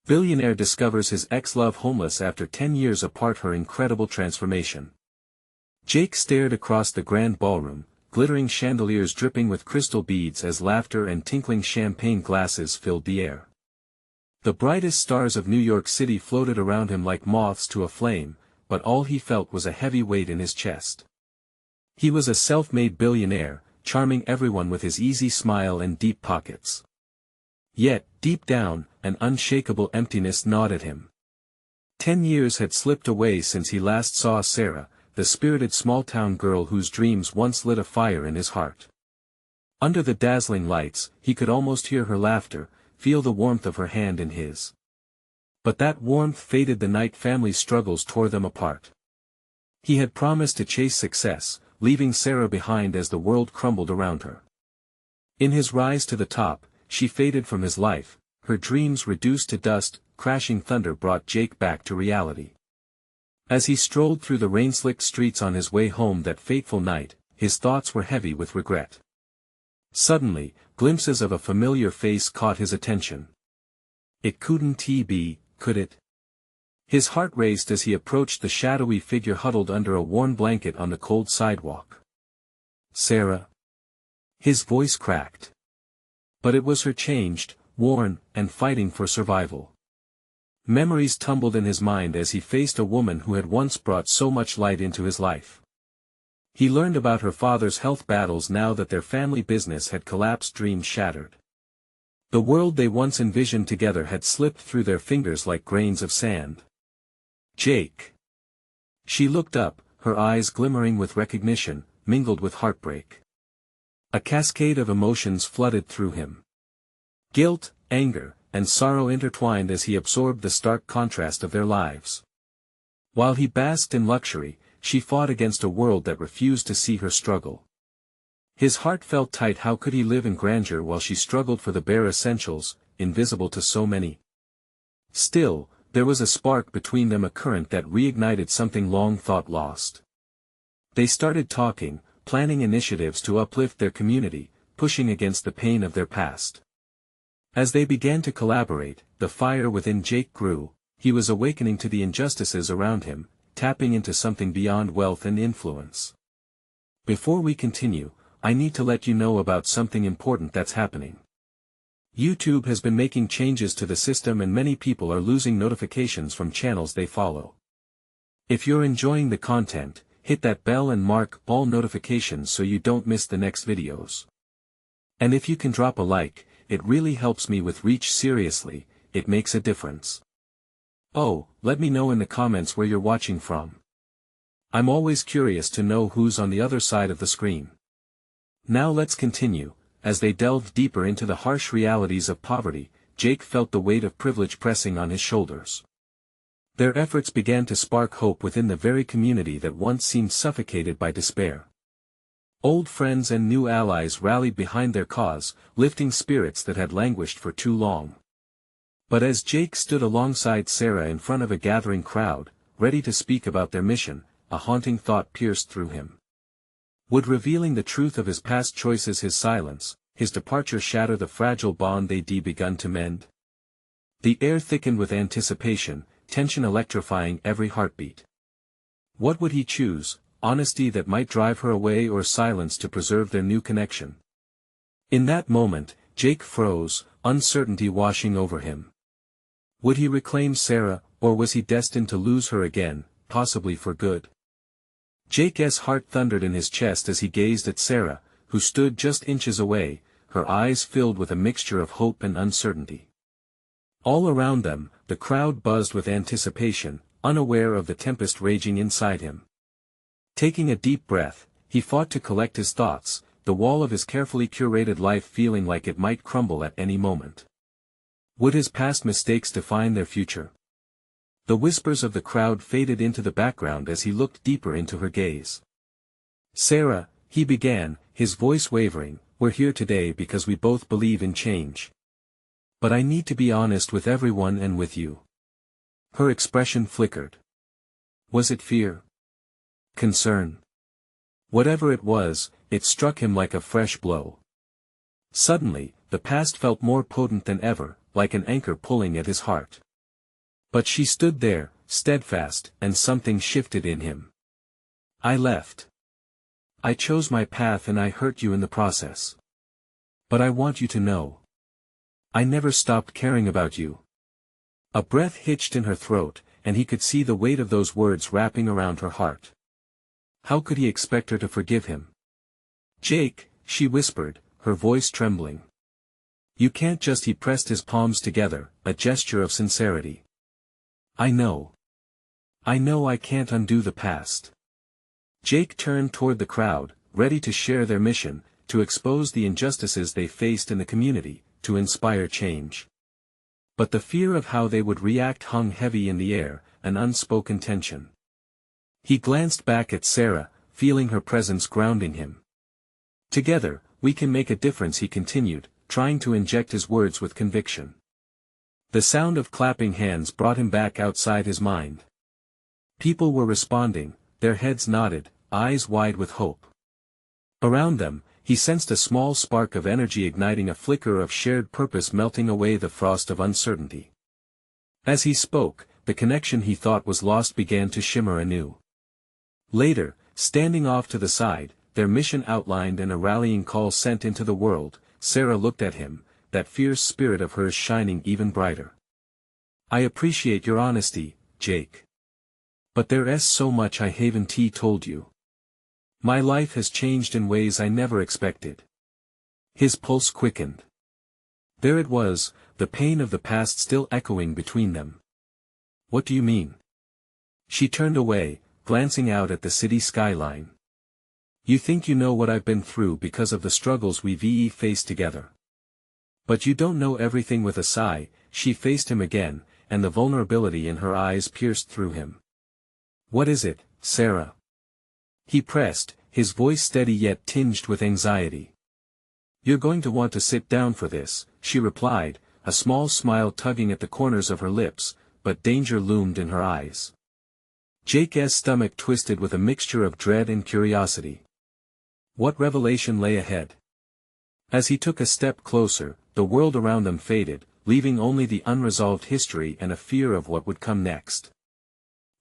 Billionaire discovers his ex-love homeless after 10 years apart. Her incredible transformation. Jake stared across the grand ballroom, glittering chandeliers dripping with crystal beads as laughter and tinkling champagne glasses filled the air. The brightest stars of New York City floated around him like moths to a flame, but all he felt was a heavy weight in his chest. He was a self-made billionaire, charming everyone with his easy smile and deep pockets. Yet, deep down, an unshakable emptiness gnawed at him. 10 years had slipped away since he last saw Sarah, the spirited small-town girl whose dreams once lit a fire in his heart. Under the dazzling lights, he could almost hear her laughter, feel the warmth of her hand in his. But that warmth faded the night family struggles tore them apart. He had promised to chase success, leaving Sarah behind as the world crumbled around her. In his rise to the top, she faded from his life, her dreams reduced to dust. Crashing thunder brought Jake back to reality. As he strolled through the rain-slicked streets on his way home that fateful night, his thoughts were heavy with regret. Suddenly, glimpses of a familiar face caught his attention. It couldn't be, could it? His heart raced as he approached the shadowy figure huddled under a worn blanket on the cold sidewalk. Sarah. His voice cracked. But it was her, changed, worn, and fighting for survival. Memories tumbled in his mind as he faced a woman who had once brought so much light into his life. He learned about her father's health battles now that their family business had collapsed, dreams shattered. The world they once envisioned together had slipped through their fingers like grains of sand. Jake. She looked up, her eyes glimmering with recognition, mingled with heartbreak. A cascade of emotions flooded through him. Guilt, anger, and sorrow intertwined as he absorbed the stark contrast of their lives. While he basked in luxury, she fought against a world that refused to see her struggle. His heart felt tight. How could he live in grandeur while she struggled for the bare essentials, invisible to so many? Still, there was a spark between them, a current that reignited something long thought lost. They started talking, planning initiatives to uplift their community, pushing against the pain of their past. As they began to collaborate, the fire within Jake grew. He was awakening to the injustices around him, tapping into something beyond wealth and influence. Before we continue, I need to let you know about something important that's happening. YouTube has been making changes to the system and many people are losing notifications from channels they follow. If you're enjoying the content, hit that bell and mark all notifications so you don't miss the next videos. And if you can drop a like, it really helps me with reach. Seriously, it makes a difference. Oh, let me know in the comments where you're watching from. I'm always curious to know who's on the other side of the screen. Now let's continue. As they delved deeper into the harsh realities of poverty, Jake felt the weight of privilege pressing on his shoulders. Their efforts began to spark hope within the very community that once seemed suffocated by despair. Old friends and new allies rallied behind their cause, lifting spirits that had languished for too long. But as Jake stood alongside Sarah in front of a gathering crowd, ready to speak about their mission, a haunting thought pierced through him. Would revealing the truth of his past choices, his silence, his departure shatter the fragile bond they'd begun to mend? The air thickened with anticipation, tension electrifying every heartbeat. What would he choose, honesty that might drive her away or silence to preserve their new connection? In that moment, Jake froze, uncertainty washing over him. Would he reclaim Sarah, or was he destined to lose her again, possibly for good? Jake's heart thundered in his chest as he gazed at Sarah, who stood just inches away, her eyes filled with a mixture of hope and uncertainty. All around them, the crowd buzzed with anticipation, unaware of the tempest raging inside him. Taking a deep breath, he fought to collect his thoughts, the wall of his carefully curated life feeling like it might crumble at any moment. Would his past mistakes define their future? The whispers of the crowd faded into the background as he looked deeper into her gaze. Sarah, he began, his voice wavering, we're here today because we both believe in change. But I need to be honest with everyone and with you. Her expression flickered. Was it fear? Concern? Whatever it was, it struck him like a fresh blow. Suddenly, the past felt more potent than ever, like an anchor pulling at his heart. But she stood there, steadfast, and something shifted in him. I left. I chose my path and I hurt you in the process. But I want you to know. I never stopped caring about you. A breath hitched in her throat, and he could see the weight of those words wrapping around her heart. How could he expect her to forgive him? Jake, she whispered, her voice trembling. You can't just. He pressed his palms together, a gesture of sincerity. I know. I know I can't undo the past. Jake turned toward the crowd, ready to share their mission, to expose the injustices they faced in the community, to inspire change. But the fear of how they would react hung heavy in the air, an unspoken tension. He glanced back at Sarah, feeling her presence grounding him. Together, we can make a difference, he continued, trying to inject his words with conviction. The sound of clapping hands brought him back outside his mind. People were responding, their heads nodded, eyes wide with hope. Around them, he sensed a small spark of energy igniting, a flicker of shared purpose melting away the frost of uncertainty. As he spoke, the connection he thought was lost began to shimmer anew. Later, standing off to the side, their mission outlined and a rallying call sent into the world, Sarah looked at him, that fierce spirit of hers shining even brighter. I appreciate your honesty, Jake. But there's so much I haven't told you. My life has changed in ways I never expected. His pulse quickened. There it was, the pain of the past still echoing between them. What do you mean? She turned away, glancing out at the city skyline. You think you know what I've been through because of the struggles we've faced together. But you don't know everything. With a sigh, she faced him again, and the vulnerability in her eyes pierced through him. What is it, Sarah? He pressed, his voice steady yet tinged with anxiety. You're going to want to sit down for this, she replied, a small smile tugging at the corners of her lips, but danger loomed in her eyes. Jake's stomach twisted with a mixture of dread and curiosity. What revelation lay ahead? As he took a step closer, the world around them faded, leaving only the unresolved history and a fear of what would come next.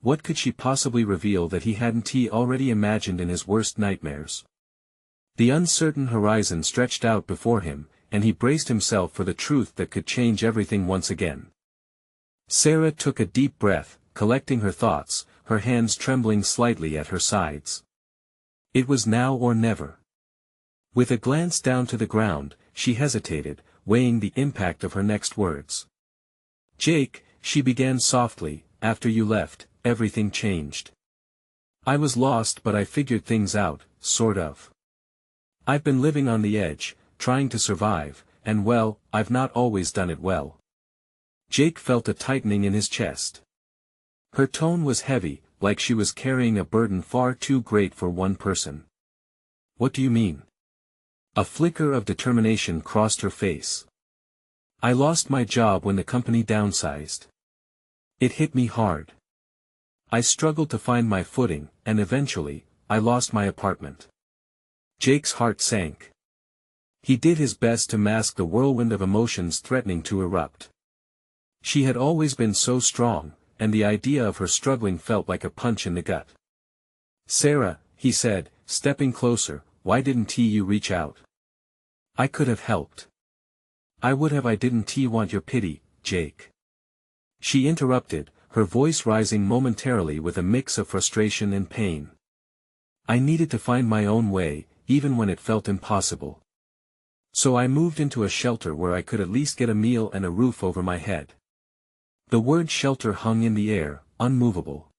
What could she possibly reveal that he hadn't already imagined in his worst nightmares? The uncertain horizon stretched out before him, and he braced himself for the truth that could change everything once again. Sarah took a deep breath, collecting her thoughts, her hands trembling slightly at her sides. It was now or never. With a glance down to the ground, she hesitated, weighing the impact of her next words. Jake, she began softly, after you left, everything changed. I was lost, but I figured things out, sort of. I've been living on the edge, trying to survive, and well, I've not always done it well. Jake felt a tightening in his chest. Her tone was heavy, like she was carrying a burden far too great for one person. What do you mean? A flicker of determination crossed her face. I lost my job when the company downsized. It hit me hard. I struggled to find my footing, and eventually, I lost my apartment. Jake's heart sank. He did his best to mask the whirlwind of emotions threatening to erupt. She had always been so strong, and the idea of her struggling felt like a punch in the gut. Sarah, he said, stepping closer, why didn't you reach out? I could have helped. I would have. I didn't want your pity, Jake. She interrupted, her voice rising momentarily with a mix of frustration and pain. I needed to find my own way, even when it felt impossible. So I moved into a shelter where I could at least get a meal and a roof over my head. The word shelter hung in the air, unmovable.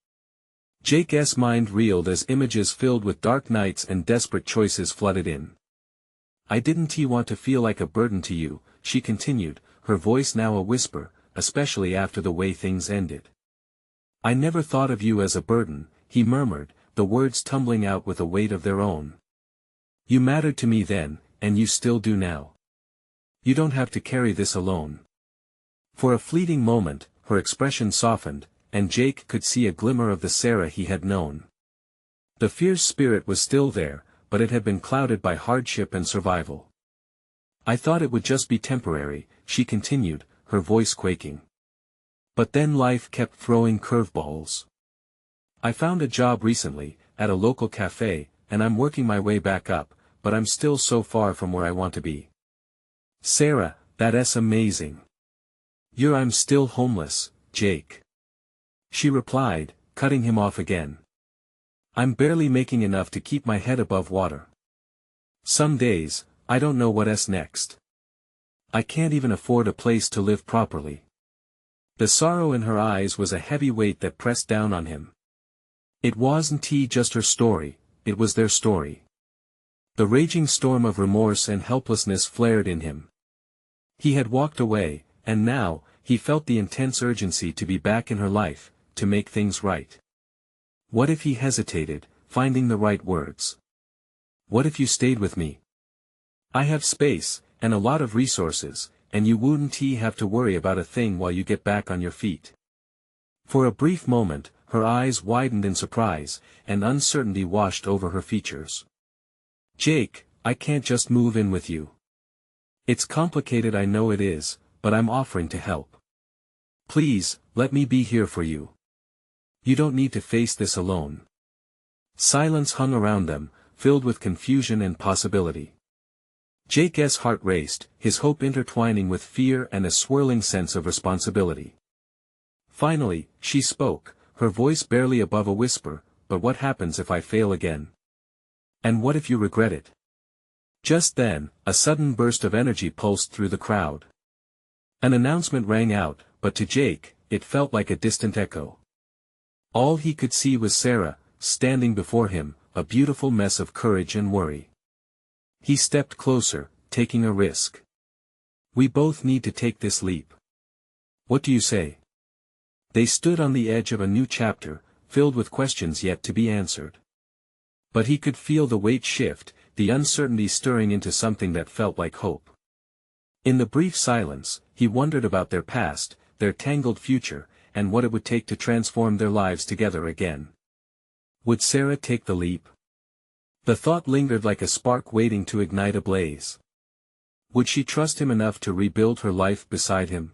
Jake's mind reeled as images filled with dark nights and desperate choices flooded in. I didn't want to feel like a burden to you, she continued, her voice now a whisper, especially after the way things ended. I never thought of you as a burden, he murmured, the words tumbling out with a weight of their own. You mattered to me then, and you still do now. You don't have to carry this alone. For a fleeting moment, her expression softened, and Jake could see a glimmer of the Sarah he had known. The fierce spirit was still there, but it had been clouded by hardship and survival. I thought it would just be temporary, she continued, her voice quaking. But then life kept throwing curveballs. I found a job recently, at a local cafe, and I'm working my way back up, but I'm still so far from where I want to be. Sarah, that's amazing. I'm still homeless, Jake. She replied, cutting him off again. I'm barely making enough to keep my head above water. Some days, I don't know what's next. I can't even afford a place to live properly. The sorrow in her eyes was a heavy weight that pressed down on him. It wasn't just her story, it was their story. The raging storm of remorse and helplessness flared in him. He had walked away, and now, he felt the intense urgency to be back in her life, to make things right. What if he hesitated, finding the right words? What if you stayed with me? I have space, and a lot of resources, and you wouldn't have to worry about a thing while you get back on your feet. For a brief moment, her eyes widened in surprise, and uncertainty washed over her features. Jake, I can't just move in with you. It's complicated, I know it is, but I'm offering to help. Please, let me be here for you. You don't need to face this alone. Silence hung around them, filled with confusion and possibility. Jake's heart raced, his hope intertwining with fear and a swirling sense of responsibility. Finally, she spoke, her voice barely above a whisper, but what happens if I fail again? And what if you regret it? Just then, a sudden burst of energy pulsed through the crowd. An announcement rang out, but to Jake, it felt like a distant echo. All he could see was Sarah, standing before him, a beautiful mess of courage and worry. He stepped closer, taking a risk. We both need to take this leap. What do you say? They stood on the edge of a new chapter, filled with questions yet to be answered. But he could feel the weight shift, the uncertainty stirring into something that felt like hope. In the brief silence, he wondered about their past, their tangled future, and what it would take to transform their lives together again. Would Sarah take the leap? The thought lingered like a spark waiting to ignite a blaze. Would she trust him enough to rebuild her life beside him?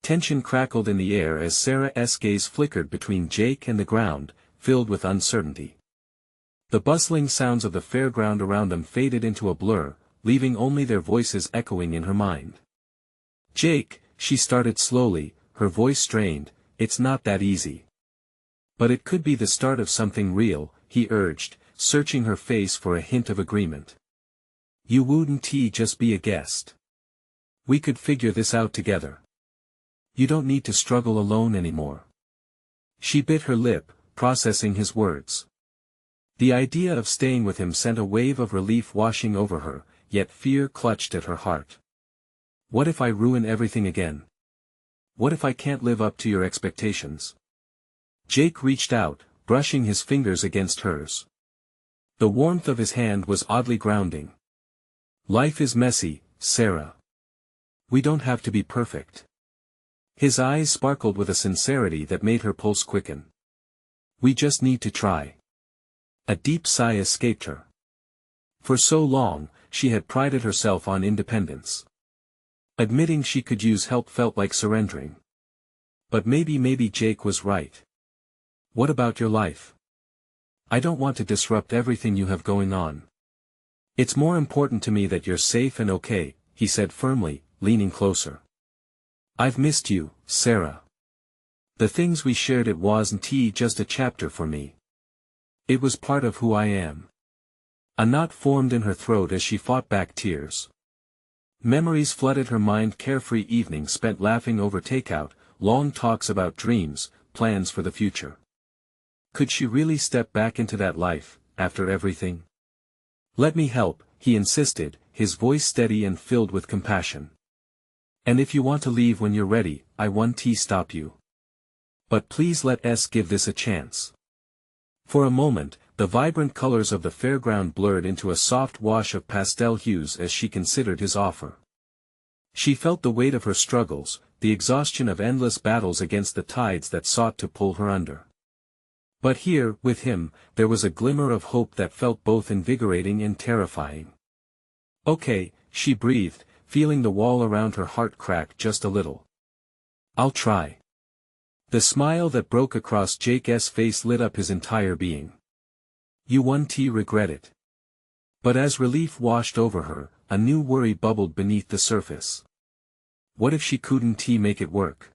Tension crackled in the air as Sarah's gaze flickered between Jake and the ground, filled with uncertainty. The bustling sounds of the fairground around them faded into a blur, leaving only their voices echoing in her mind. Jake, she started slowly, her voice strained, it's not that easy. But it could be the start of something real, he urged, searching her face for a hint of agreement. You wouldn't just be a guest. We could figure this out together. You don't need to struggle alone anymore. She bit her lip, processing his words. The idea of staying with him sent a wave of relief washing over her, yet fear clutched at her heart. What if I ruin everything again? What if I can't live up to your expectations? Jake reached out, brushing his fingers against hers. The warmth of his hand was oddly grounding. Life is messy, Sarah. We don't have to be perfect. His eyes sparkled with a sincerity that made her pulse quicken. We just need to try. A deep sigh escaped her. For so long, she had prided herself on independence. Admitting she could use help felt like surrendering. But maybe Jake was right. What about your life? I don't want to disrupt everything you have going on. It's more important to me that you're safe and okay, he said firmly, leaning closer. I've missed you, Sarah. The things we shared, it wasn't just a chapter for me. It was part of who I am. A knot formed in her throat as she fought back tears. Memories flooded her mind, carefree evenings spent laughing over takeout, long talks about dreams, plans for the future. Could she really step back into that life, after everything? Let me help, he insisted, his voice steady and filled with compassion. And if you want to leave when you're ready, I won't stop you. But please let us give this a chance. For a moment, the vibrant colors of the fairground blurred into a soft wash of pastel hues as she considered his offer. She felt the weight of her struggles, the exhaustion of endless battles against the tides that sought to pull her under. But here, with him, there was a glimmer of hope that felt both invigorating and terrifying. Okay, she breathed, feeling the wall around her heart crack just a little. I'll try. The smile that broke across Jake's face lit up his entire being. You won't regret it. But as relief washed over her, a new worry bubbled beneath the surface. What if she couldn't make it work?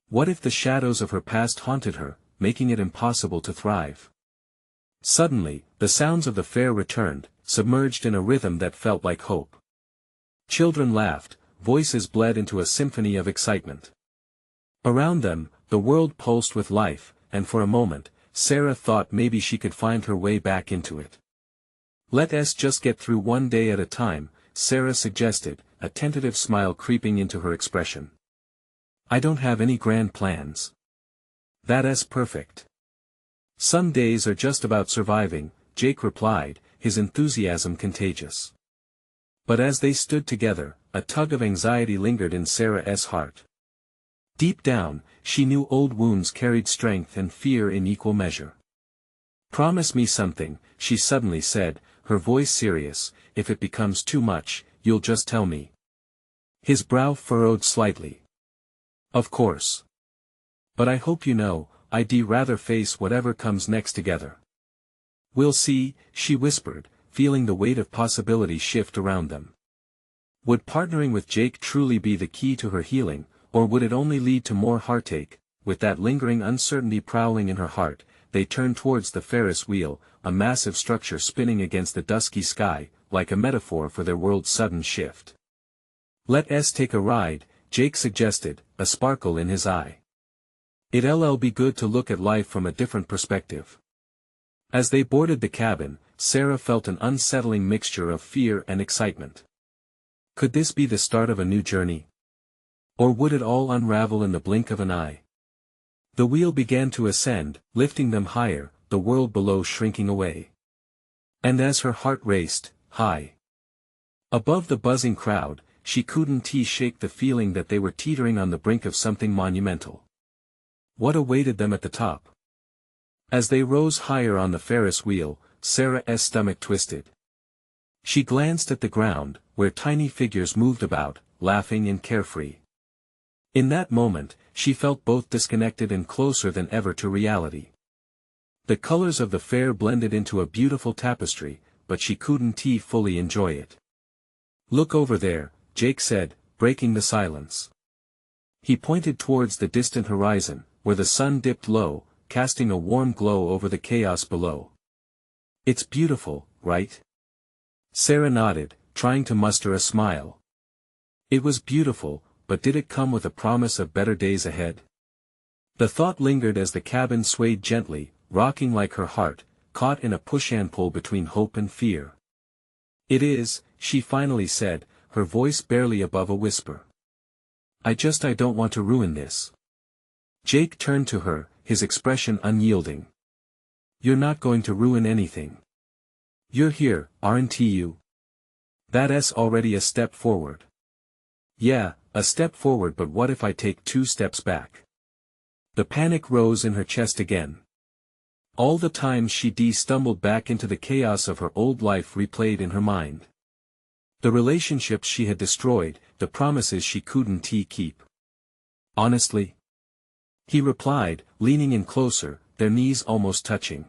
What if the shadows of her past haunted her, making it impossible to thrive? Suddenly, the sounds of the fair returned, submerged in a rhythm that felt like hope. Children laughed, voices bled into a symphony of excitement. Around them, the world pulsed with life, and for a moment, Sarah thought maybe she could find her way back into it. Let's just get through one day at a time, Sarah suggested, a tentative smile creeping into her expression. I don't have any grand plans. That's perfect. Some days are just about surviving, Jake replied, his enthusiasm contagious. But as they stood together, a tug of anxiety lingered in Sarah's heart. Deep down, she knew old wounds carried strength and fear in equal measure. Promise me something, she suddenly said, her voice serious, if it becomes too much, you'll just tell me. His brow furrowed slightly. Of course. But I hope you know, I'd rather face whatever comes next together. We'll see, she whispered, feeling the weight of possibility shift around them. Would partnering with Jake truly be the key to her healing, or would it only lead to more heartache? With that lingering uncertainty prowling in her heart, they turned towards the Ferris wheel, a massive structure spinning against the dusky sky, like a metaphor for their world's sudden shift. Let's take a ride, Jake suggested, a sparkle in his eye. It'll be good to look at life from a different perspective. As they boarded the cabin, Sarah felt an unsettling mixture of fear and excitement. Could this be the start of a new journey? Or would it all unravel in the blink of an eye? The wheel began to ascend, lifting them higher, the world below shrinking away. And as her heart raced, high above the buzzing crowd, she couldn't shake the feeling that they were teetering on the brink of something monumental. What awaited them at the top? As they rose higher on the Ferris wheel, Sarah's stomach twisted. She glanced at the ground, where tiny figures moved about, laughing and carefree. In that moment, she felt both disconnected and closer than ever to reality. The colors of the fair blended into a beautiful tapestry, but she couldn't fully enjoy it. Look over there, Jake said, breaking the silence. He pointed towards the distant horizon, where the sun dipped low, casting a warm glow over the chaos below. It's beautiful, right? Sarah nodded, trying to muster a smile. It was beautiful, but did it come with a promise of better days ahead? The thought lingered as the cabin swayed gently, rocking like her heart, caught in a push-and-pull between hope and fear. It is, she finally said, her voice barely above a whisper. I don't want to ruin this. Jake turned to her, his expression unyielding. You're not going to ruin anything. You're here, aren't you? That's already a step forward. Yeah, a step forward, but what if I take 2 steps back? The panic rose in her chest again. All the times she stumbled back into the chaos of her old life replayed in her mind. The relationships she had destroyed, the promises she couldn't keep. Honestly? He replied, leaning in closer, their knees almost touching.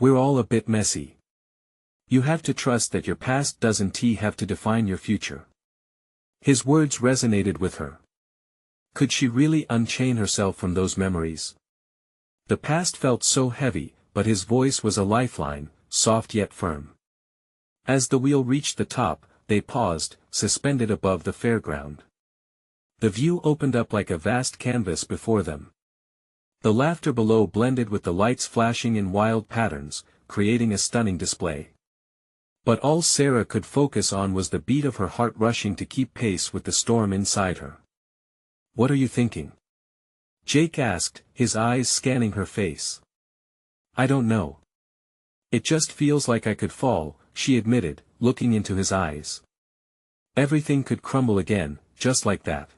We're all a bit messy. You have to trust that your past doesn't have to define your future. His words resonated with her. Could she really unchain herself from those memories? The past felt so heavy, but his voice was a lifeline, soft yet firm. As the wheel reached the top, they paused, suspended above the fairground. The view opened up like a vast canvas before them. The laughter below blended with the lights flashing in wild patterns, creating a stunning display. But all Sarah could focus on was the beat of her heart rushing to keep pace with the storm inside her. What are you thinking? Jake asked, his eyes scanning her face. I don't know. It just feels like I could fall, she admitted, looking into his eyes. Everything could crumble again, just like that.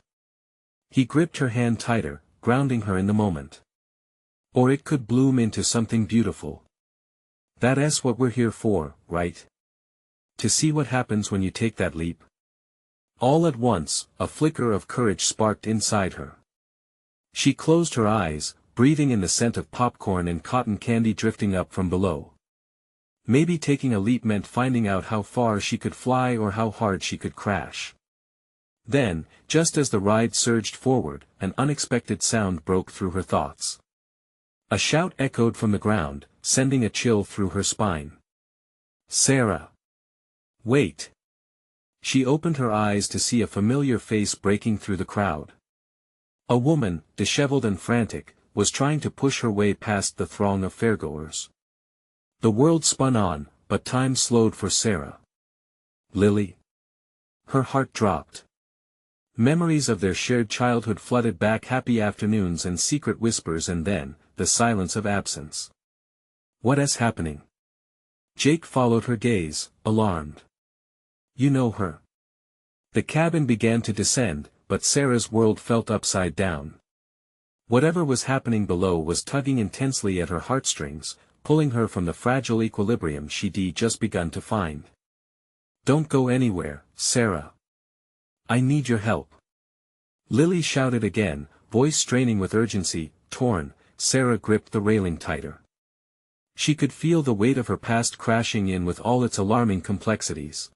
He gripped her hand tighter, grounding her in the moment. Or it could bloom into something beautiful. That's what we're here for, right? To see what happens when you take that leap. All at once, a flicker of courage sparked inside her. She closed her eyes, breathing in the scent of popcorn and cotton candy drifting up from below. Maybe taking a leap meant finding out how far she could fly or how hard she could crash. Then, just as the ride surged forward, an unexpected sound broke through her thoughts. A shout echoed from the ground, sending a chill through her spine. Sarah! Wait! She opened her eyes to see a familiar face breaking through the crowd. A woman, disheveled and frantic, was trying to push her way past the throng of fairgoers. The world spun on, but time slowed for Sarah. Lily? Her heart dropped. Memories of their shared childhood flooded back, happy afternoons and secret whispers, and then, the silence of absence. What is happening? Jake followed her gaze, alarmed. You know her. The cabin began to descend, but Sarah's world felt upside down. Whatever was happening below was tugging intensely at her heartstrings, pulling her from the fragile equilibrium she'd just begun to find. Don't go anywhere, Sarah. I need your help. Lily shouted again, voice straining with urgency. Torn, Sarah gripped the railing tighter. She could feel the weight of her past crashing in with all its alarming complexities.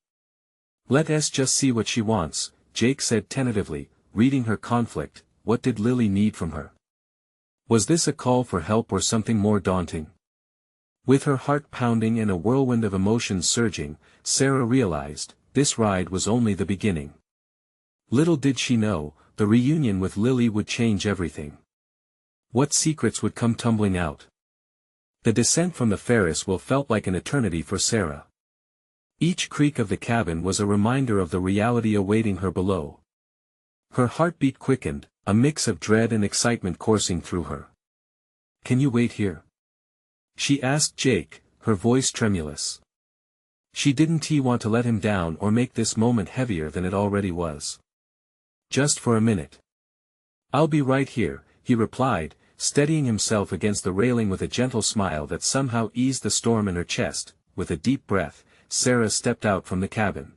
Let us just see what she wants, Jake said tentatively, reading her conflict. What did Lily need from her? Was this a call for help or something more daunting? With her heart pounding and a whirlwind of emotions surging, Sarah realized, this ride was only the beginning. Little did she know, the reunion with Lily would change everything. What secrets would come tumbling out? The descent from the Ferris wheel felt like an eternity for Sarah. Each creak of the cabin was a reminder of the reality awaiting her below. Her heartbeat quickened, a mix of dread and excitement coursing through her. Can you wait here? She asked Jake, her voice tremulous. She didn't want to let him down or make this moment heavier than it already was. Just for a minute. I'll be right here, he replied, steadying himself against the railing with a gentle smile that somehow eased the storm in her chest. With a deep breath, Sarah stepped out from the cabin.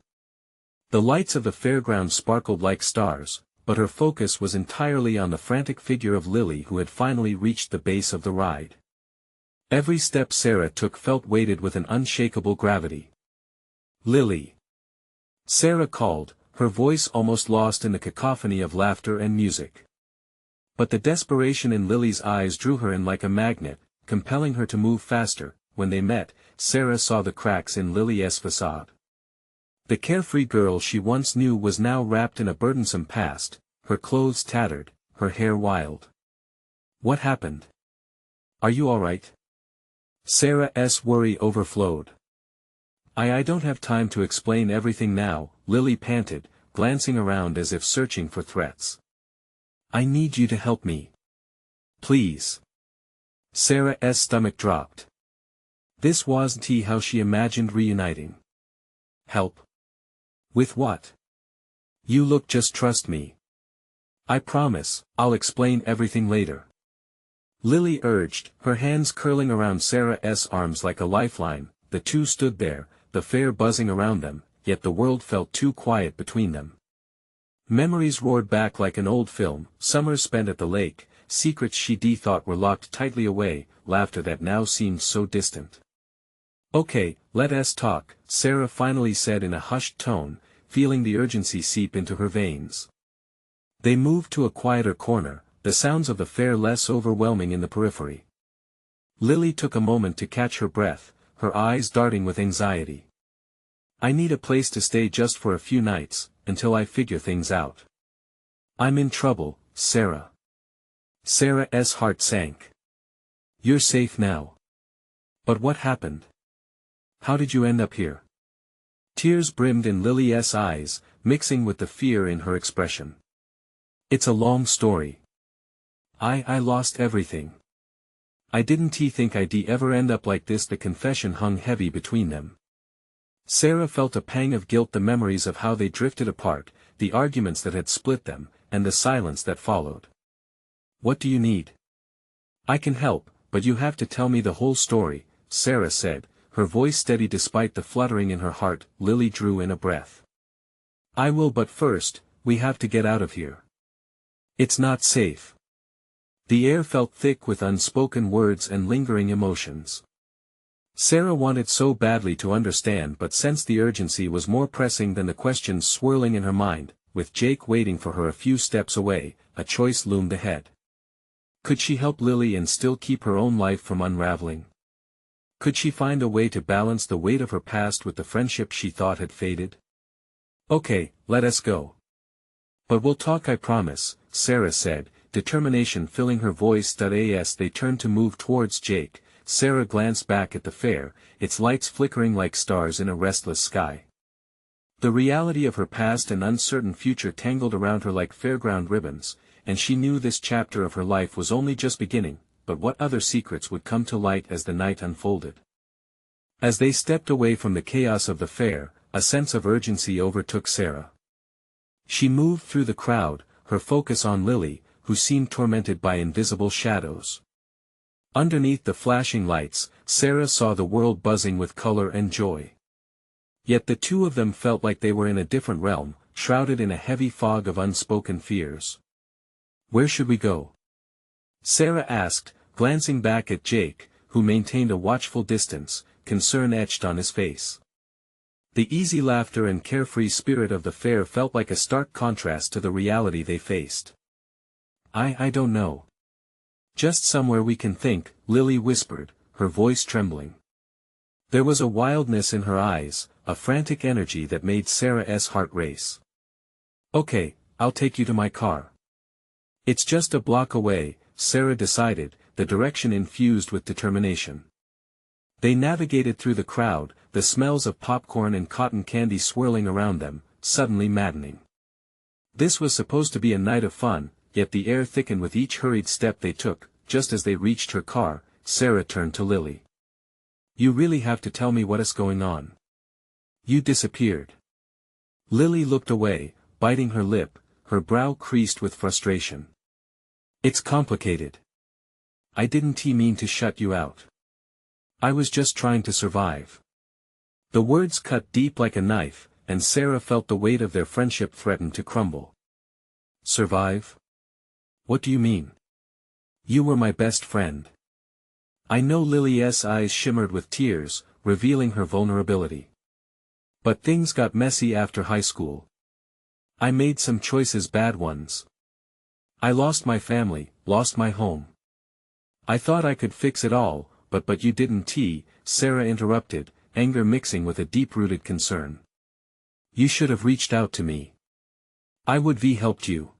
The lights of the fairground sparkled like stars, but her focus was entirely on the frantic figure of Lily, who had finally reached the base of the ride. Every step Sarah took felt weighted with an unshakable gravity. Lily! Sarah called, her voice almost lost in the cacophony of laughter and music. But the desperation in Lily's eyes drew her in like a magnet, compelling her to move faster. When they met, Sarah saw the cracks in Lily's facade. The carefree girl she once knew was now wrapped in a burdensome past, her clothes tattered, her hair wild. What happened? Are you all right? Sarah's worry overflowed. I don't have time to explain everything now, Lily panted, glancing around as if searching for threats. I need you to help me. Please. Sarah's stomach dropped. This wasn't how she imagined reuniting. Help? With what? You look, just trust me. I promise, I'll explain everything later. Lily urged, her hands curling around Sarah's arms like a lifeline. The two stood there, the fair buzzing around them, yet the world felt too quiet between them. Memories roared back like an old film, summers spent at the lake, secrets she thought were locked tightly away, laughter that now seemed so distant. Okay, let us talk, Sarah finally said in a hushed tone, feeling the urgency seep into her veins. They moved to a quieter corner, the sounds of the fair less overwhelming in the periphery. Lily took a moment to catch her breath, her eyes darting with anxiety. I need a place to stay just for a few nights, until I figure things out. I'm in trouble, Sarah. Sarah's heart sank. You're safe now. But what happened? How did you end up here? Tears brimmed in Lily's eyes, mixing with the fear in her expression. It's a long story. I lost everything. I didn't think I'd ever end up like this. The confession hung heavy between them. Sarah felt a pang of guilt, the memories of how they drifted apart, the arguments that had split them, and the silence that followed. What do you need? I can help, but you have to tell me the whole story, Sarah said, her voice steady despite the fluttering in her heart. Lily drew in a breath. I will, but first, we have to get out of here. It's not safe. The air felt thick with unspoken words and lingering emotions. Sarah wanted so badly to understand but sensed the urgency was more pressing than the questions swirling in her mind. With Jake waiting for her a few steps away, a choice loomed ahead. Could she help Lily and still keep her own life from unraveling? Could she find a way to balance the weight of her past with the friendship she thought had faded? Okay, let us go. But we'll talk, I promise, Sarah said, determination filling her voice. As they turned to move towards Jake, Sarah glanced back at the fair, its lights flickering like stars in a restless sky. The reality of her past and uncertain future tangled around her like fairground ribbons, and she knew this chapter of her life was only just beginning, but what other secrets would come to light as the night unfolded? As they stepped away from the chaos of the fair, a sense of urgency overtook Sarah. She moved through the crowd, her focus on Lily, who seemed tormented by invisible shadows. Underneath the flashing lights, Sarah saw the world buzzing with color and joy. Yet the two of them felt like they were in a different realm, shrouded in a heavy fog of unspoken fears. Where should we go? Sarah asked, glancing back at Jake, who maintained a watchful distance, concern etched on his face. The easy laughter and carefree spirit of the fair felt like a stark contrast to the reality they faced. I don't know. Just somewhere we can think, Lily whispered, her voice trembling. There was a wildness in her eyes, a frantic energy that made Sarah's heart race. Okay, I'll take you to my car. It's just a block away, Sarah decided, the direction infused with determination. They navigated through the crowd, the smells of popcorn and cotton candy swirling around them, suddenly maddening. This was supposed to be a night of fun, yet the air thickened with each hurried step they took. Just as they reached her car, Sarah turned to Lily. You really have to tell me what is going on. You disappeared. Lily looked away, biting her lip, her brow creased with frustration. It's complicated. I didn't mean to shut you out. I was just trying to survive. The words cut deep like a knife, and Sarah felt the weight of their friendship threaten to crumble. Survive? What do you mean? You were my best friend. I know. Lily's eyes shimmered with tears, revealing her vulnerability. But things got messy after high school. I made some choices, bad ones. I lost my family, lost my home. I thought I could fix it all, but you didn't. Sarah interrupted, anger mixing with a deep-rooted concern. You should have reached out to me. I would have helped you.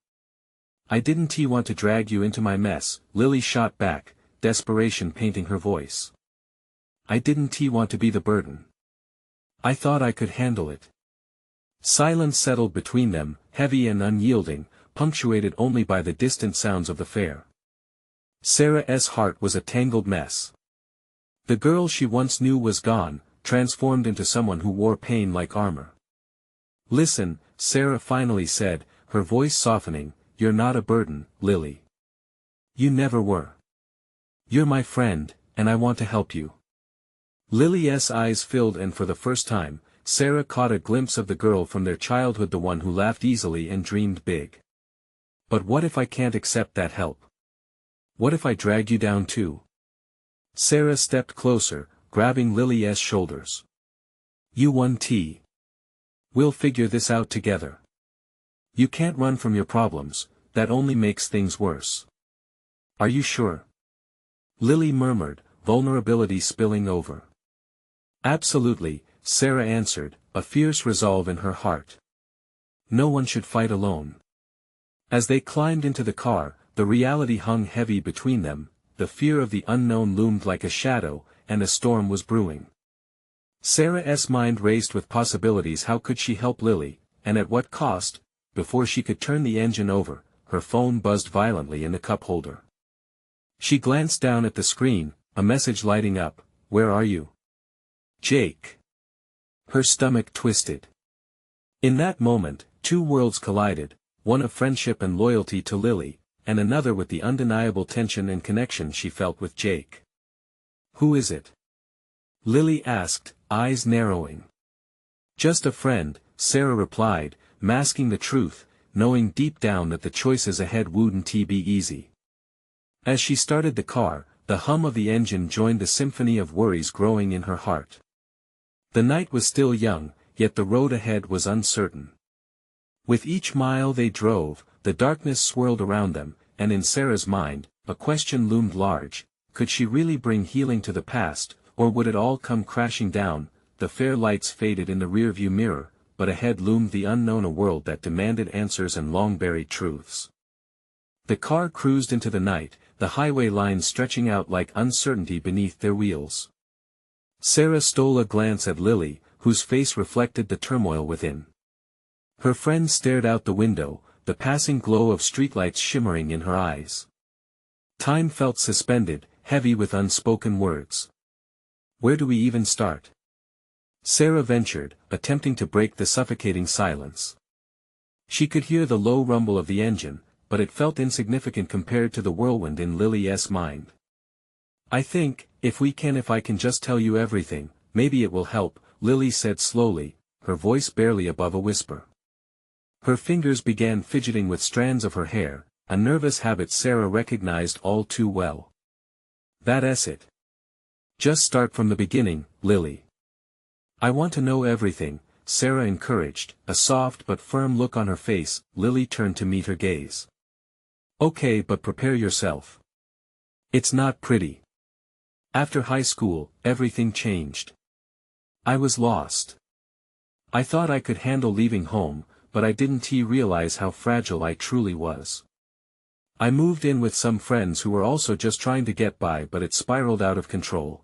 I didn't want to drag you into my mess, Lily shot back, desperation painting her voice. I didn't want to be the burden. I thought I could handle it. Silence settled between them, heavy and unyielding, punctuated only by the distant sounds of the fair. Sarah's heart was a tangled mess. The girl she once knew was gone, transformed into someone who wore pain like armor. Listen, Sarah finally said, her voice softening, you're not a burden, Lily. You never were. You're my friend, and I want to help you. Lily's eyes filled, and for the first time, Sarah caught a glimpse of the girl from their childhood, the one who laughed easily and dreamed big. But what if I can't accept that help? What if I drag you down too? Sarah stepped closer, grabbing Lily's shoulders. You won. We'll figure this out together. You can't run from your problems, that only makes things worse. Are you sure? Lily murmured, vulnerability spilling over. Absolutely, Sarah answered, a fierce resolve in her heart. No one should fight alone. As they climbed into the car, the reality hung heavy between them, the fear of the unknown loomed like a shadow, and a storm was brewing. Sarah's mind raced with possibilities. How could she help Lily, and at what cost? Before she could turn the engine over, her phone buzzed violently in the cup holder. She glanced down at the screen, a message lighting up. Where are you? Jake. Her stomach twisted. In that moment, two worlds collided, one of friendship and loyalty to Lily, and another with the undeniable tension and connection she felt with Jake. Who is it? Lily asked, eyes narrowing. Just a friend, Sarah replied, masking the truth, knowing deep down that the choices ahead wouldn't be easy. As she started the car, the hum of the engine joined the symphony of worries growing in her heart. The night was still young, yet the road ahead was uncertain. With each mile they drove, the darkness swirled around them, and in Sarah's mind, a question loomed large: could she really bring healing to the past, or would it all come crashing down? The fair lights faded in the rearview mirror, but ahead loomed the unknown, a world that demanded answers and long-buried truths. The car cruised into the night, the highway lines stretching out like uncertainty beneath their wheels. Sarah stole a glance at Lily, whose face reflected the turmoil within. Her friend stared out the window, the passing glow of streetlights shimmering in her eyes. Time felt suspended, heavy with unspoken words. Where do we even start? Sarah ventured, attempting to break the suffocating silence. She could hear the low rumble of the engine, but it felt insignificant compared to the whirlwind in Lily's mind. If I can just tell you everything, maybe it will help," Lily said slowly, her voice barely above a whisper. Her fingers began fidgeting with strands of her hair, a nervous habit Sarah recognized all too well. "That's it. Just start from the beginning, Lily." "I want to know everything," Sarah encouraged, a soft but firm look on her face. Lily turned to meet her gaze. "Okay, but prepare yourself. It's not pretty. After high school, everything changed. I was lost. I thought I could handle leaving home, but I didn't realize how fragile I truly was. I moved in with some friends who were also just trying to get by, but it spiraled out of control."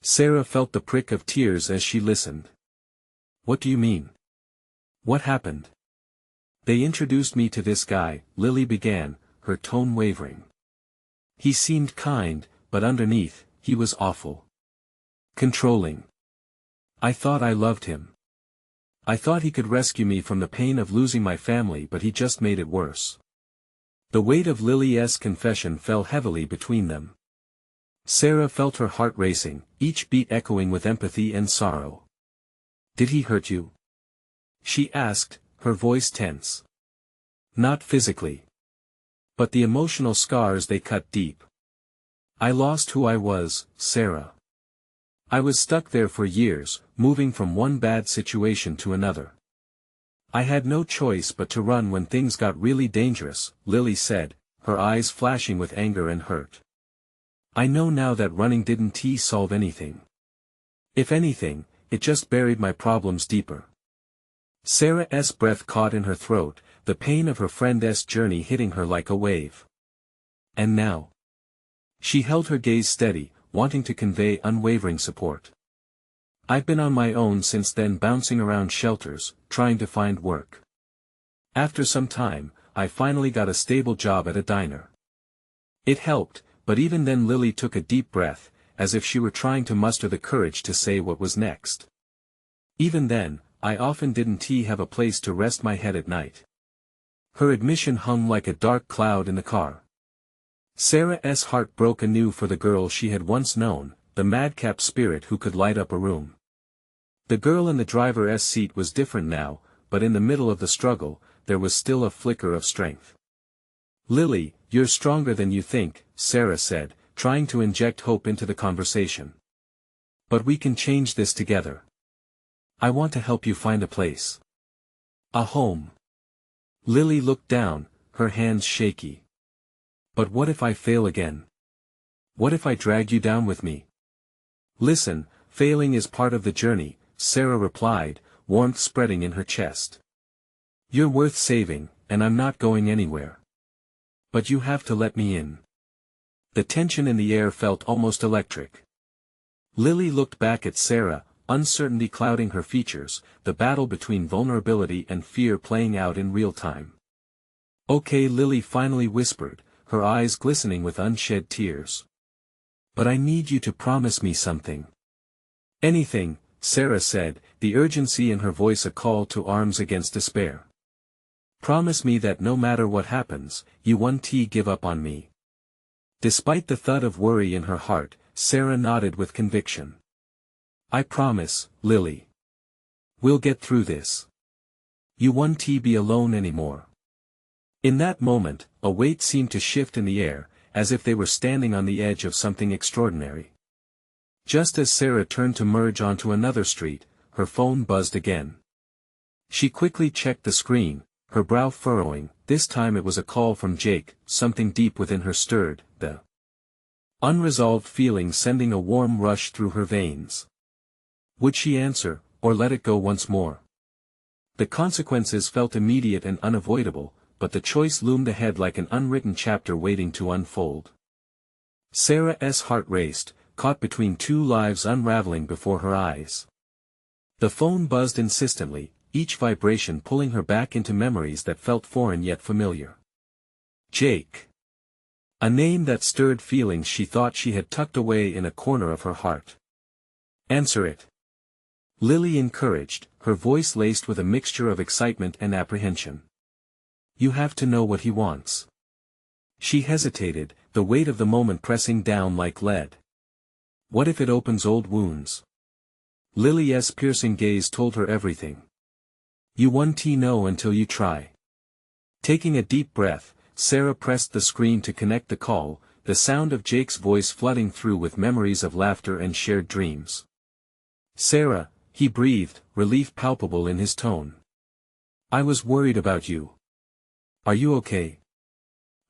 Sarah felt the prick of tears as she listened. "What do you mean? What happened?" "They introduced me to this guy," Lily began, her tone wavering. "He seemed kind, but underneath, he was awful. Controlling. I thought I loved him. I thought he could rescue me from the pain of losing my family, but he just made it worse." The weight of Lily's confession fell heavily between them. Sarah felt her heart racing, each beat echoing with empathy and sorrow. "Did he hurt you?" she asked, her voice tense. "Not physically. But the emotional scars, they cut deep. I lost who I was, Sarah. I was stuck there for years, moving from one bad situation to another. I had no choice but to run when things got really dangerous," Lily said, her eyes flashing with anger and hurt. "I know now that running didn't solve anything. If anything, it just buried my problems deeper." Sarah's breath caught in her throat, the pain of her friend's journey hitting her like a wave. "And now?" She held her gaze steady, wanting to convey unwavering support. "I've been on my own since then, bouncing around shelters, trying to find work. After some time, I finally got a stable job at a diner. It helped, but even then," Lily took a deep breath, as if she were trying to muster the courage to say what was next. "Even then, I often didn't have a place to rest my head at night." Her admission hung like a dark cloud in the car. Sarah's heart broke anew for the girl she had once known, the madcap spirit who could light up a room. The girl in the driver's seat was different now, but in the middle of the struggle, there was still a flicker of strength. "Lily, you're stronger than you think," Sarah said, trying to inject hope into the conversation. "But we can change this together. I want to help you find a place. A home." Lily looked down, her hands shaky. "But what if I fail again? What if I drag you down with me?" "Listen, failing is part of the journey," Sarah replied, warmth spreading in her chest. "You're worth saving, and I'm not going anywhere. But you have to let me in." The tension in the air felt almost electric. Lily looked back at Sarah, uncertainty clouding her features, the battle between vulnerability and fear playing out in real time. "Okay," Lily finally whispered, her eyes glistening with unshed tears. "But I need you to promise me something." "Anything," Sarah said, the urgency in her voice a call to arms against despair. "Promise me that no matter what happens, you won't give up on me." Despite the thud of worry in her heart, Sarah nodded with conviction. "I promise, Lily. We'll get through this. You won't be alone anymore." In that moment, a weight seemed to shift in the air, as if they were standing on the edge of something extraordinary. Just as Sarah turned to merge onto another street, her phone buzzed again. She quickly checked the screen, her brow furrowing. This time it was a call from Jake. Something deep within her stirred, the unresolved feeling sending a warm rush through her veins. Would she answer, or let it go once more? The consequences felt immediate and unavoidable, but the choice loomed ahead like an unwritten chapter waiting to unfold. Sarah's heart raced, caught between two lives unraveling before her eyes. The phone buzzed insistently, each vibration pulling her back into memories that felt foreign yet familiar. Jake. A name that stirred feelings she thought she had tucked away in a corner of her heart. Answer it. Lily encouraged, her voice laced with a mixture of excitement and apprehension. You have to know what he wants. She hesitated, the weight of the moment pressing down like lead. What if it opens old wounds? Lily's piercing gaze told her everything. You won't know until you try. Taking a deep breath, Sarah pressed the screen to connect the call, the sound of Jake's voice flooding through with memories of laughter and shared dreams. Sarah, he breathed, relief palpable in his tone. I was worried about you. Are you okay?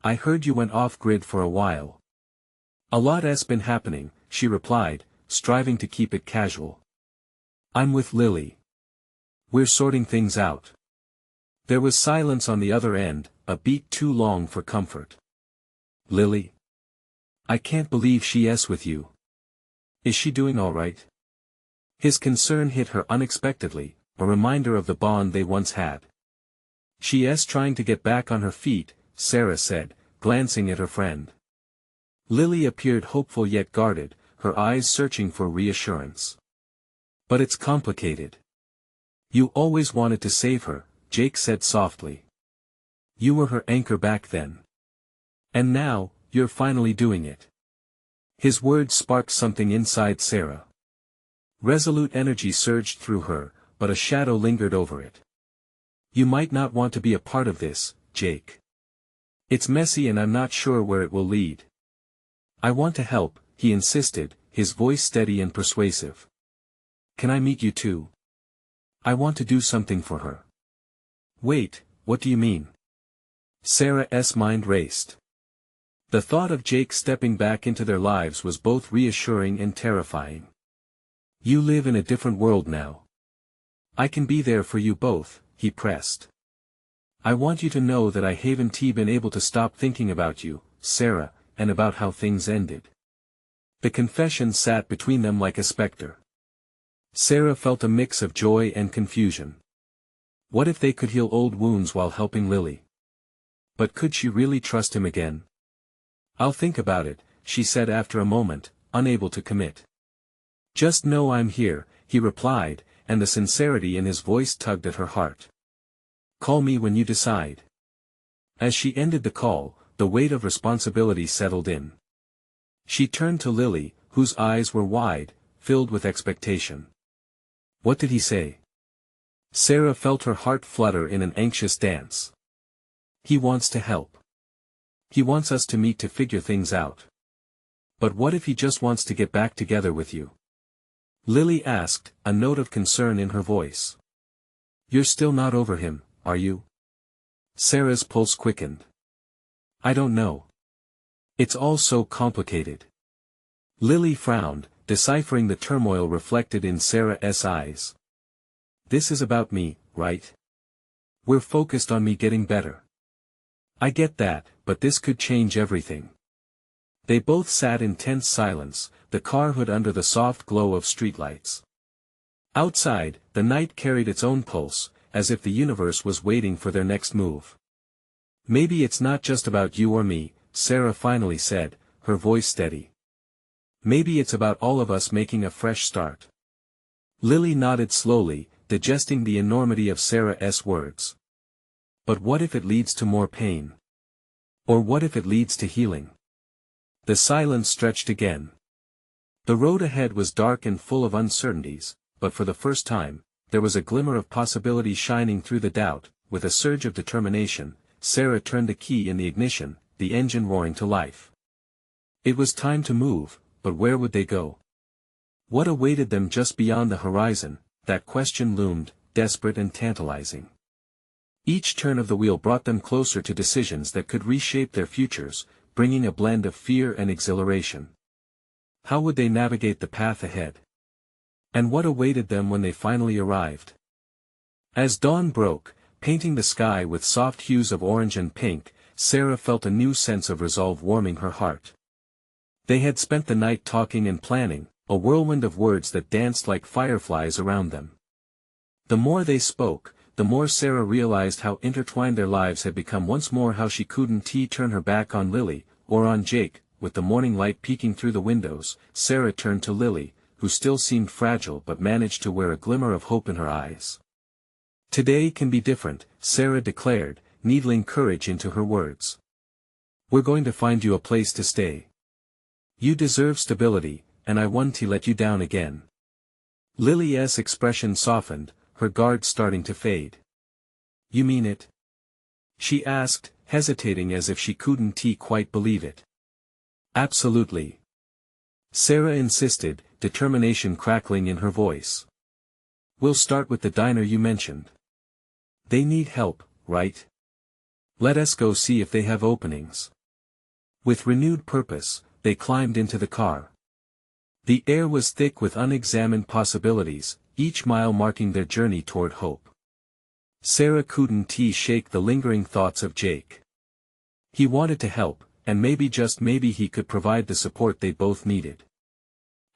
I heard you went off-grid for a while. A lot's been happening, she replied, striving to keep it casual. I'm with Lily. We're sorting things out. There was silence on the other end, a beat too long for comfort. Lily? I can't believe she's with you. Is she doing all right? His concern hit her unexpectedly, a reminder of the bond they once had. She's trying to get back on her feet, Sarah said, glancing at her friend. Lily appeared hopeful yet guarded, her eyes searching for reassurance. But it's complicated. You always wanted to save her, Jake said softly. You were her anchor back then. And now, you're finally doing it. His words sparked something inside Sarah. Resolute energy surged through her, but a shadow lingered over it. You might not want to be a part of this, Jake. It's messy and I'm not sure where it will lead. I want to help, he insisted, his voice steady and persuasive. Can I meet you too? I want to do something for her. Wait, what do you mean? Sarah's mind raced. The thought of Jake stepping back into their lives was both reassuring and terrifying. You live in a different world now. I can be there for you both, he pressed. I want you to know that I haven't been able to stop thinking about you, Sarah, and about how things ended. The confession sat between them like a specter. Sarah felt a mix of joy and confusion. What if they could heal old wounds while helping Lily? But could she really trust him again? I'll think about it, she said after a moment, unable to commit. Just know I'm here, he replied, and the sincerity in his voice tugged at her heart. Call me when you decide. As she ended the call, the weight of responsibility settled in. She turned to Lily, whose eyes were wide, filled with expectation. What did he say? Sarah felt her heart flutter in an anxious dance. He wants to help. He wants us to meet to figure things out. But what if he just wants to get back together with you? Lily asked, a note of concern in her voice. You're still not over him, are you? Sarah's pulse quickened. I don't know. It's all so complicated. Lily frowned, deciphering the turmoil reflected in Sarah's eyes. This is about me, right? We're focused on me getting better. I get that, but this could change everything. They both sat in tense silence, the car hood under the soft glow of streetlights. Outside, the night carried its own pulse, as if the universe was waiting for their next move. Maybe it's not just about you or me, Sarah finally said, her voice steady. Maybe it's about all of us making a fresh start. Lily nodded slowly, digesting the enormity of Sarah's words. But what if it leads to more pain? Or what if it leads to healing? The silence stretched again. The road ahead was dark and full of uncertainties, but for the first time, there was a glimmer of possibility shining through the doubt. With a surge of determination, Sarah turned the key in the ignition, the engine roaring to life. It was time to move, but where would they go? What awaited them just beyond the horizon? That question loomed, desperate and tantalizing. Each turn of the wheel brought them closer to decisions that could reshape their futures, bringing a blend of fear and exhilaration. How would they navigate the path ahead? And what awaited them when they finally arrived? As dawn broke, painting the sky with soft hues of orange and pink, Sarah felt a new sense of resolve warming her heart. They had spent the night talking and planning, a whirlwind of words that danced like fireflies around them. The more they spoke, the more Sarah realized how intertwined their lives had become. Once more, how she couldn't turn her back on Lily, or on Jake. With the morning light peeking through the windows, Sarah turned to Lily, who still seemed fragile but managed to wear a glimmer of hope in her eyes. "Today can be different," Sarah declared, needling courage into her words. "We're going to find you a place to stay. You deserve stability, and I won't let you down again." Lily's expression softened, her guard starting to fade. "You mean it?" she asked, hesitating as if she couldn't quite believe it. "Absolutely," Sarah insisted, determination crackling in her voice. "We'll start with the diner you mentioned. They need help, right? Let us go see if they have openings." With renewed purpose, they climbed into the car. The air was thick with unexamined possibilities, each mile marking their journey toward hope. Sarah couldn't shake the lingering thoughts of Jake. He wanted to help, and maybe, just maybe, he could provide the support they both needed.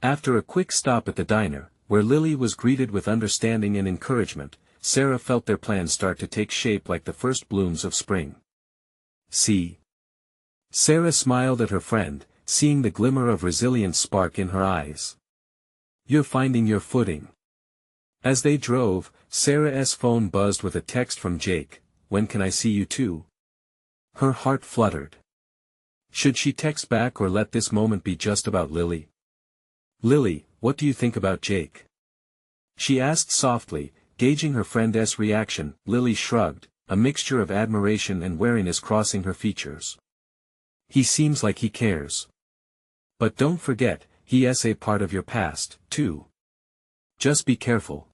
After a quick stop at the diner, where Lily was greeted with understanding and encouragement, Sarah felt their plans start to take shape like the first blooms of spring. "See?" Sarah smiled at her friend, seeing the glimmer of resilience spark in her eyes. "You're finding your footing." As they drove, Sarah's phone buzzed with a text from Jake. "When can I see you too?" Her heart fluttered. Should she text back or let this moment be just about Lily? "Lily, what do you think about Jake?" she asked softly, gauging her friend's reaction. Lily shrugged, a mixture of admiration and wariness crossing her features. "He seems like he cares. But don't forget, he's a part of your past, too. Just be careful.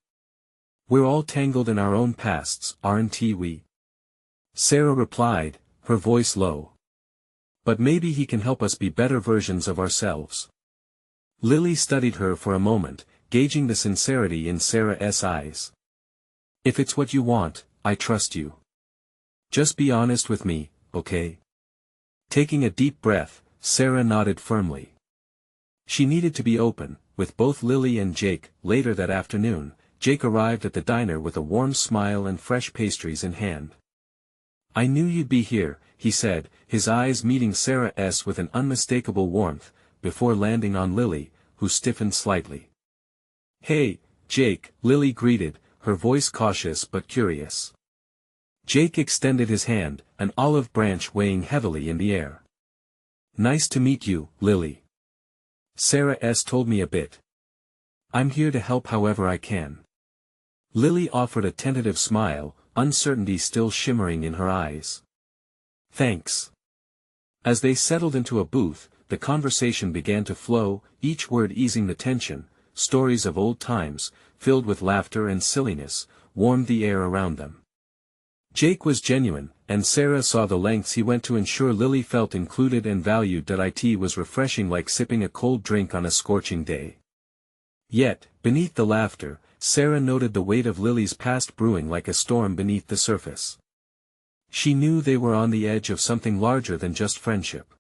We're all tangled in our own pasts, aren't we?" Sarah replied, her voice low. "But maybe he can help us be better versions of ourselves." Lily studied her for a moment, gauging the sincerity in Sarah's eyes. "If it's what you want, I trust you. Just be honest with me, okay?" Taking a deep breath, Sarah nodded firmly. She needed to be open, with both Lily and Jake. Later that afternoon, Jake arrived at the diner with a warm smile and fresh pastries in hand. "I knew you'd be here," he said, his eyes meeting Sarah's with an unmistakable warmth, before landing on Lily, who stiffened slightly. "Hey, Jake," Lily greeted, her voice cautious but curious. Jake extended his hand, an olive branch weighing heavily in the air. "Nice to meet you, Lily. Sarah's told me a bit. I'm here to help however I can." Lily offered a tentative smile, uncertainty still shimmering in her eyes. "Thanks." As they settled into a booth, the conversation began to flow, each word easing the tension. Stories of old times, filled with laughter and silliness, warmed the air around them. Jake was genuine, and Sarah saw the lengths he went to ensure Lily felt included and valued. It was refreshing, like sipping a cold drink on a scorching day. Yet, beneath the laughter, Sarah noted the weight of Lily's past brewing like a storm beneath the surface. She knew they were on the edge of something larger than just friendship.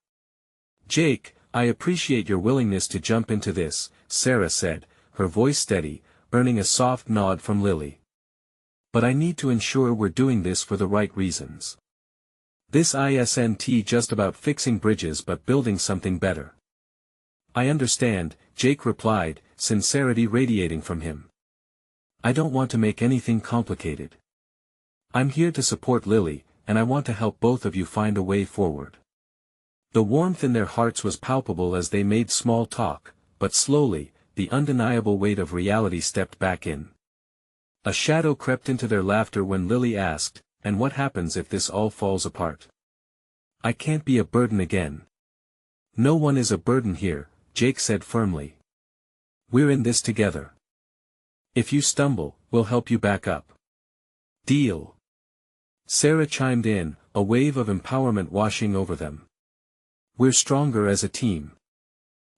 "Jake, I appreciate your willingness to jump into this," Sarah said, her voice steady, earning a soft nod from Lily. "But I need to ensure we're doing this for the right reasons. This isn't just about fixing bridges but building something better." "I understand," Jake replied, sincerity radiating from him. "I don't want to make anything complicated. I'm here to support Lily, and I want to help both of you find a way forward." The warmth in their hearts was palpable as they made small talk, but slowly, the undeniable weight of reality stepped back in. A shadow crept into their laughter when Lily asked, "And what happens if this all falls apart? I can't be a burden again." No one is a burden here, Jake said firmly. We're in this together. If you stumble, we'll help you back up. Deal. Sarah chimed in, a wave of empowerment washing over them. We're stronger as a team.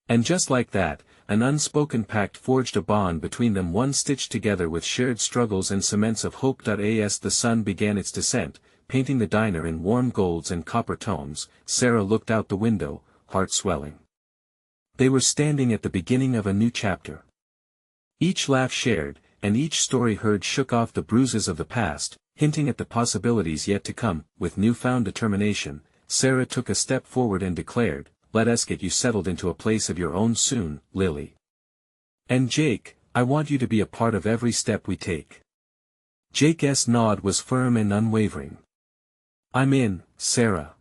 And just like that, an unspoken pact forged a bond between them, one stitched together with shared struggles and cements of hope. As the sun began its descent, painting the diner in warm golds and copper tones, Sarah looked out the window, heart swelling. They were standing at the beginning of a new chapter. Each laugh shared, and each story heard shook off the bruises of the past, hinting at the possibilities yet to come. With newfound determination, Sarah took a step forward and declared, "Let us get you settled into a place of your own soon, Lily. And Jake, I want you to be a part of every step we take." Jake's nod was firm and unwavering. "I'm in, Sarah.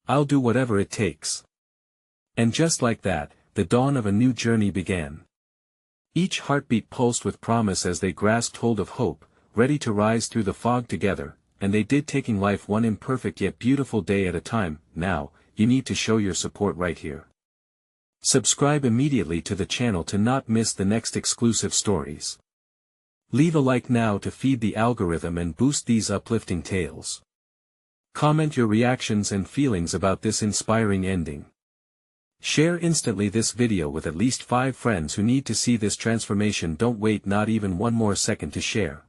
I'll do whatever it takes." And just like that, the dawn of a new journey began. Each heartbeat pulsed with promise as they grasped hold of hope, ready to rise through the fog together, and they did, taking life one imperfect yet beautiful day at a time. Now, you need to show your support right here. Subscribe immediately to the channel to not miss the next exclusive stories. Leave a like now to feed the algorithm and boost these uplifting tales. Comment your reactions and feelings about this inspiring ending. Share instantly this video with at least 5 friends who need to see this transformation. Don't wait not even one more second to share.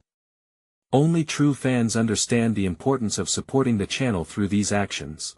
Only true fans understand the importance of supporting the channel through these actions.